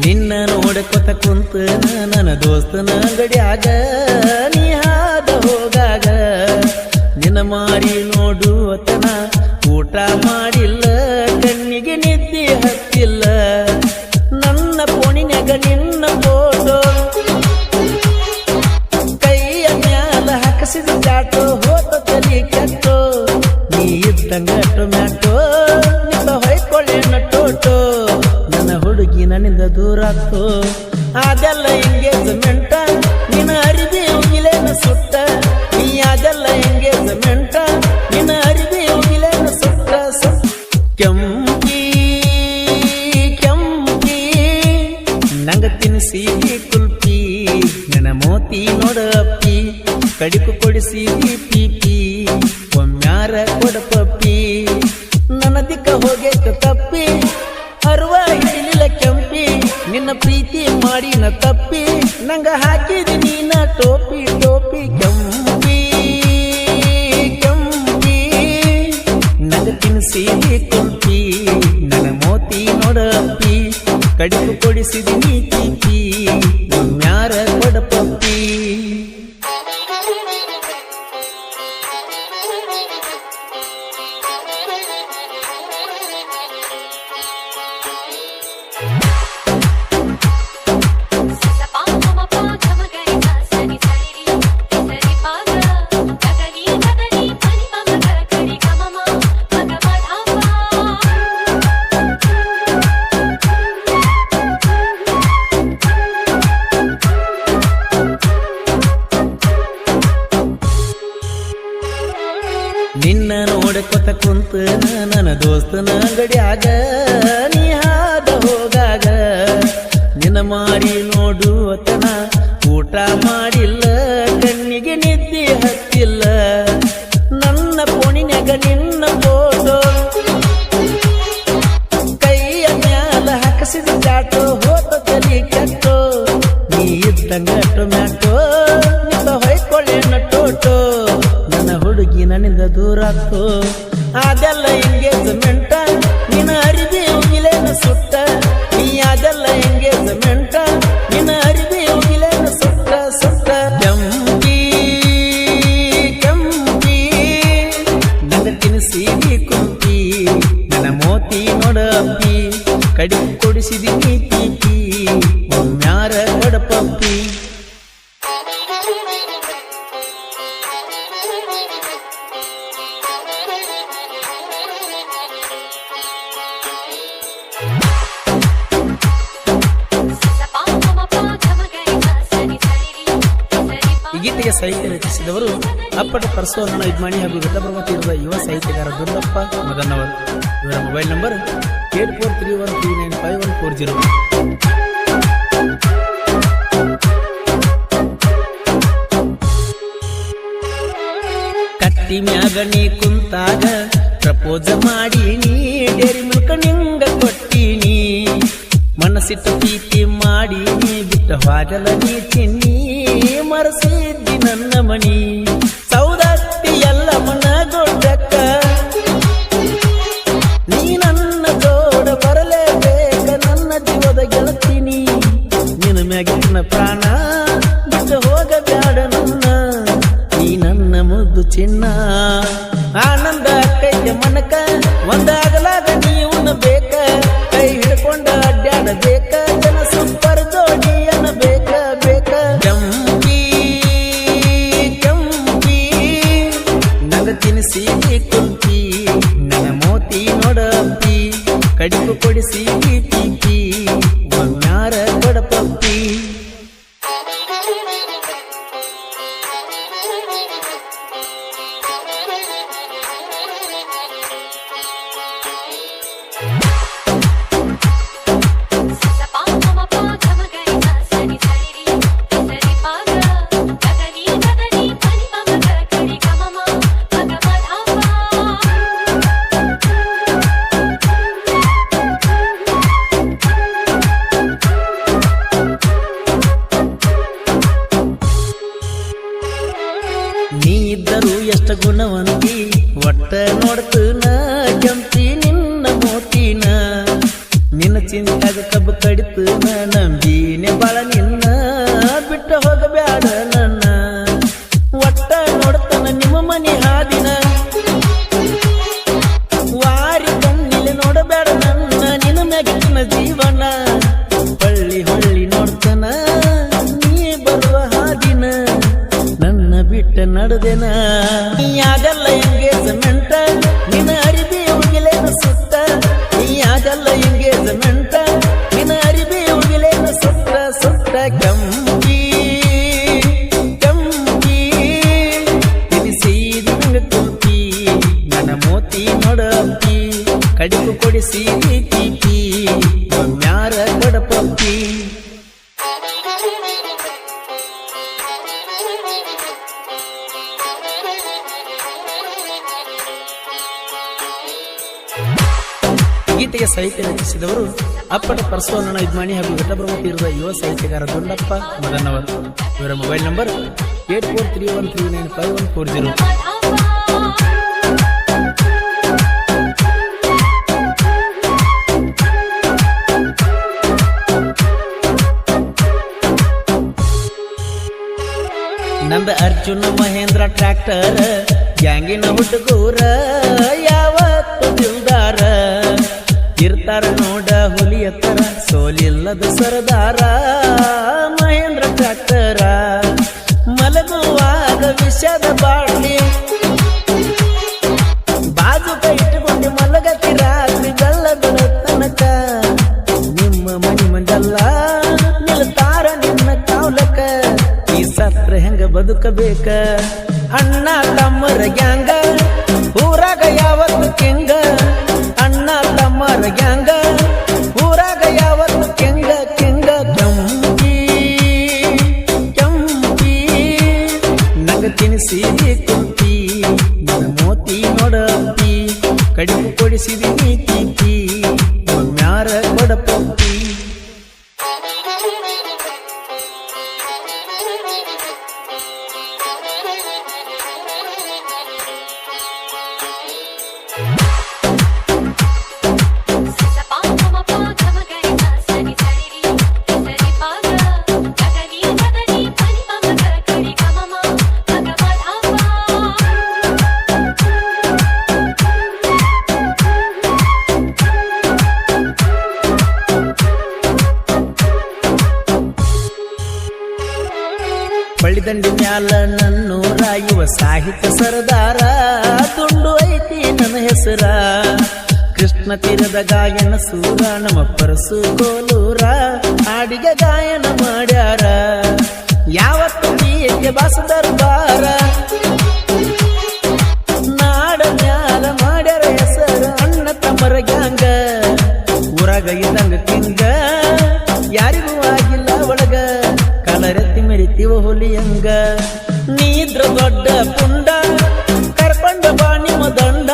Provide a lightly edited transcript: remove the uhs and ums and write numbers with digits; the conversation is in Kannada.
ನಿನ್ನ ನೋಡಕೊತ ಕುಂತ ನನ್ನ ದೋಸ್ತನ ಗಡಿಯಾಗ ನೀ ಹಾದ ಹೋಗಾಗ ನಿನ್ನ ಮಾರಿ ನೋಡುವತನ ಊಟ ಮಾಡಿಲ್ಲ ಕಣ್ಣಿಗೆ ನಿದ್ದೆ ಹತ್ತಿಲ್ಲ ನನ್ನ ಫೋನಿನ್ಯಾಗ ನಿನ್ನ ಫೋಟೋ ಕೈಯ ಮ್ಯಾಲ ಹಾಕಸಿದ ಚಾಟೋ ಹೋತ ತಲಿ ಕೆಟ್ಟೋ ನೀ ಇದ್ದಂಗ ಟೊಮ್ಯಾಟೋ ನಿಂತ ಹೊಯ್ಕೊಳ್ಳೇನ ಟೋಟೋ ನನ್ನ ಹುಡುಗಿ ನನ್ನಿಂದ ದೂರ ಆಗ್ತೋ ಅದೆಲ್ಲ ಎಂಗೇಜ್ಮೆಂಟ ನಿನ್ನ ಅರಿವಿ ಹೋಗಿಲೇನ ಸುಟ್ಟ ನೀ ಅದೆಲ್ಲ ಎಂಗೇಜ್ಮೆಂಟ ನಿನ್ನ ಅರಿವಿ ಹೋಗಿಲೇನ ಸುಟ್ಟ ಕೆಂಪಿ ಕೆಂಪಿ ನಂಗ ತಿನ್ನಿಸಿ ಕುಲ್ಪಿ ನನ್ನ ಮೋತಿ ನೋಡ ಅಪ್ಪಿ ಕಡಿಕು ಕೊಡಿಸಿ ಪೀಪಿ ಒಮ್ಮ್ಯಾರ ಕೊಡಪಪ್ಪಿ ನನ್ನ ದಿಕ್ಕ ಹೋಗೇಕ ತಪ್ಪಿ ಅರುವ ಹಿಡಿಲಿಲ್ಲ ಕೆಂಪಿ ನಿನ್ನ ಪ್ರೀತಿ ಮಾಡಿನ ತಪ್ಪಿ ನಂಗ ಹಾಕಿದಿ ನೀನ ಟೋಪಿ ಟೋಪಿ ಕೆಂಪಿ ಕೆಂಪಿ ನಂಗ ತಿನ್ನಿಸಿ ಕುಲ್ಪಿ ನನ್ನ ಮೋತಿ ನೋಡ ಅಪ್ಪಿ ಕಡಿಕು ಕೊಡಿಸಿದಿ ನೀ ಪೀಪಿ ಒಮ್ಮ್ಯಾರ ಕೊಡಪಪ್ಪಿ ನಿನ್ನ ನೋಡಕೊತ ಕುಂತ ನನ್ನ ದೋಸ್ತನ ಗಡಿಯಾಗ ನೀ ಹಾದ ಹೋಗಾಗ ನಿನ್ನ ಮಾರಿ ನೋಡುವತನ ಊಟ ಮಾಡಿಲ್ಲ ಕಣ್ಣಿಗೆ ನಿದ್ದೆ ಹತ್ತಿಲ್ಲ ನನ್ನ ಫೋನಿನ್ಯಾಗ ನಿನ್ನ ಫೋಟೋ ಕೈಯ ಮ್ಯಾಲ ಹಾಕಸಿದ ಚಾಟೋ ಹೋತ ತಲಿ ಕೆಟ್ಟೋ ನೀ ಇದ್ದಂಗ ಟೊಮ್ಯಾಟೋ ನಿಂತ ಹೊಯ್ಕೊಳ್ಳೇನ ಟೋಟೋ ನನ್ನ ಹುಡುಗಿ ನನ್ನಿಂದ ದೂರ ಆಗ್ತೋ ಅದೆಲ್ಲ ಎಂಗೇಜ್ಮೆಂಟ ನಿನ್ನ ಅರಿವಿ ಹೋಗಿಲೇನ ಸುಟ್ಟ ನೀ ಅದೆಲ್ಲ ಎಂಗೇಜ್ಮೆಂಟ ನಿನ್ನ ಅರಿವಿ ಹೋಗಿಲೇನ ಸುಟ್ಟ ಸುಟ್ಟ ಕೆಂಪಿ ಕೆಂಪಿ ನನ್ನ ತಿನ್ನಿಸಿ ಕುಂಪಿ ನನ್ನ ಮೋತಿ ನೋಡ ಅಪ್ಪಿ ಕಡಿ ಕೊಡಿಸಿದಿ ನೀ ಪೀಪಿ ಒಮ್ಮ್ಯಾರ ಕೊಡಪಪ್ಪಿ ಈ ಗೀತೆಗೆ ಸಾಹಿತ್ಯ ರಚಿಸಿದವರು ಅಪ್ಪಟ ಪರಸೋನ ಇದ್ಮಾಣಿ ಹಾಗೂ ಘಟಪ್ರಭಾ ತೀರದ ಯುವ ಸಾಹಿತ್ಯಗಾರ ದುರ್ಗಪ್ಪ ಮದನ್ನವರು. ಇವರ ಮೊಬೈಲ್ ನಂಬರ್ 8431395140. ಕಟ್ಟಿ ಮ್ಯಾಗ ನೀ ಕುಂತಾಗ ಪ್ರಪೋಸ್ ಮಾಡಿ ನೀ ಡೇರಿ ಮಿಲ್ಕ ನಿಂಗ ಕೊಟ್ಟಿನಿ ಮನಸ್ಸಿಟ್ಟು ಪ್ರೀತಿ ಮಾಡಿ ನೀ ಬಿಟ್ಟ ಹಾಗಲ ನೀ ತಿನ್ನಿ ಮರಸಿದ್ದಿ ನನ್ನ ಮಣಿ ಸೌದತ್ತಿ ಎಲ್ಲ ಮನಗೊಡ್ಡಕ್ಕ ನೀ ನನ್ನ ಜೋಡ ಬರಲೇಬೇಕ ನನ್ನ ಜೀವದ ಗೆಳತೀನಿ ನಿನ್ನ ಮ್ಯಾಗಿನ ಪ್ರಾಣ ಬಿಟ್ಟು ಹೋಗಬ್ಯಾಡ ನನ್ನ ನೀ ನನ್ನ ಮುದ್ದು ಚಿನ್ನ ಆನಂದ ಕೈಗೆ ಮನಕ ಒಂದಾಗಲಾಗ ನೀವನ್ನ ಬೇಕ ಕೈ ಹಿಡ್ಕೊಂಡ ಅಡ್ಡಾಡಬೇಕ ಜನ ಸೂಪರ್ ಜೋಡಿ ಅನ್ನಬೇಕ ಬೇಕ ಕೆಂಪಿ ಕೆಂಪಿ ನಂಗ ತಿನ್ನಿಸಿ ಕುಂಪಿ ನನ್ನ ಮೋತಿ ನೋಡ ಅಪ್ಪಿ ಕಡಿಕು ಕೊಡಿಸಿ ಪೀಪಿ ಒಮ್ಮ್ಯಾರ ಕೊಡಪಪ್ಪಿ ನೀ ಇದ್ದರು ಎಷ್ಟ ಗುಣವಂತಿ ಒಟ್ಟ ನೋಡ್ತನ ಕೆಂಪಿ ನಿನ್ನ ಮೋತಿನ ನಿನ್ನ ಚಿಂತಾಗ ಕಬ್ಬು ಕಡಿತು ಇರ್ತನ ನಂಬಿನೆ ಬಾಳ ನಿನ್ನ ಬಿಟ್ಟ ಹೋಗಬ್ಯಾಡ ನನ್ನ ಒಟ್ಟ ನೋಡ್ತನ ನಿಮ್ಮ ಮನೆ ಹಾದಿನ ವಾರಿ ಕಣ್ಣಿಲೆ ನೋಡಬೇಡ ನನ್ನ ನಿನ್ನ ಮ್ಯಾಗಿನ ಜೀವನ ಹೊಳ್ಳಿ ಹೊಳ್ಳಿ ನೋಡ್ತನ ನೀ ಬರುವ ಹಾದಿನ ನನ್ನ ಬಿಟ್ಟ ನಡೆದೆನ ಯಾಗಲ್ಲ ಎಂಗೇಜ್ಮೆಂಟ ನಿನ್ನ ಅರಿಬಿ ಉಗಿಲೇನ ಸುತ್ತ ಯಾಗಲ್ಲ ಎಂಗೇಜ್ಮೆಂಟ ನಿನ್ನ ಅರಿಬಿ ಉಗಿಲೇನ ಸುತ್ತ ಸುತ್ತ ಕಂಬಿ ಕಂಬಿ ತಿನಿಸೀದಿ ನಂಗ ಕುಂತಿ ನನ್ನ ಮೋತಿ ನೋಡಂತಿ ಕಡಿಪು ಕೊಡಿಸಿ ತೀಪಿ ಒಮ್ಮ್ಯಾರ ಕೊಡಪಂಪಿ ಗೀತೆಗೆ ಸಾಹಿತ್ಯ ರಚಿಸಿದವರು ಅಪ್ಪಟ ಪರಶುವಣ್ಣನ ಯಜಮಾನಿ ಹಾಗೂ ಘಟಬ್ರಹ್ಮ ತೀರದ ಯುವ ಸಾಹಿತ್ಯಗಾರ ದೊಡ್ಡಪ್ಪ ಮದನವರ್. ಇವರ ಮೊಬೈಲ್ ನಂಬರ್ 8431395140. ನಂದ ಅರ್ಜುನ ಮಹೇಂದ್ರ ಟ್ರ್ಯಾಕ್ಟರ್ ಗ್ಯಾಂಗಿನ ಹುಡುಗೂರ ಯಾವತ್ತು ದಿಲ್ದಾರ ಇರ್ತಾರ ನೋಡ ಹುಲಿಯ ತರ ಸೋಲಿಲ್ಲದ ಸರದಾರ ಮಹೇಂದ್ರ ಟ್ರ್ಯಾಕ್ಟರ ಮಲಗುವಾಗ ವಿಷದ ಬಾಟ್ಲಿ ಬಾಜುಕ ಇಟ್ಟುಕೊಂಡು ಮಲಗತಿ ರಾತ್ರಿ ಬೆಲ್ಲಗಳ ತನಕ ನಿಮ್ಮ ಮನಿ ಮಂಡಲ್ಲ ನಿಲ್ತಾರ ನಿನ್ನ ಕಾವ್ಲಕ ಈ ಸತ್ರ ಹೆಂಗ ಬದುಕಬೇಕ ಅಣ್ಣ ತಮ್ಮರ ಗ್ಯಾಂಗ ಊರಾಗ ಯಾವತ್ತು ಕೆಂಗ ಅಣ್ಣ ತಮ್ಮರ ಗ್ಯಾಂಗ ಊರಾಗ ಯಾವತ್ತು ಕೆಂಗ ಕೆಂಗ ಕಂಬಿ ಕಂಬಿ ನಂಗ ತಿನಿಸಿದಿ ಕುಂತಿ ನನ್ನ ಮೋತಿ ನೋಡಂತಿ ಕಡಿಮೆ ಕೊಡಿಸಿದಿ ನೀತಿ ಒಮ್ಮ್ಯಾರ ಕೊಡಪಂಪಿ ಬಳ್ಳಿದಂಡಿ ಮ್ಯಾಲ ನನ್ನೂರ ಯುವ ಸಾಹಿತ್ಯ ಸರದಾರ ದುಂಡು ಐತಿ ನನ್ನ ಹೆಸರ ಕೃಷ್ಣ ತೀರದ ಗಾಯನ ಸೂರ ನಮ್ಮ ಪರಸು ಕೋಲೂರ ಹಾಡಿಗೆ ಗಾಯನ ಮಾಡ್ಯಾರ ಯಾವತ್ತು ಏಕೆ ಬಾಸ ದರ್ಬಾರ ನಾಡ ಮ್ಯಾಲ ಮಾಡ್ಯಾರ ಹೆಸರ ಅಣ್ಣ ತಮ್ಮರ ಗ್ಯಾಂಗ ಊರಾಗ ಇದ್ದಂಗ ಕಿಂಗ ಯಾರಿಗೂ ಆಗಿಲ್ಲ ಒಳಗ ಕಲರೆತ್ತಿ ಮೆರಿತೀವ ಹುಲಿಯಂಗ ನೀದ್ರ ದೊಡ್ಡ ಪುಂಡ ಕರ್ಕೊಂಡ ಬಾ ನಿಮ್ಮ ದಂಡ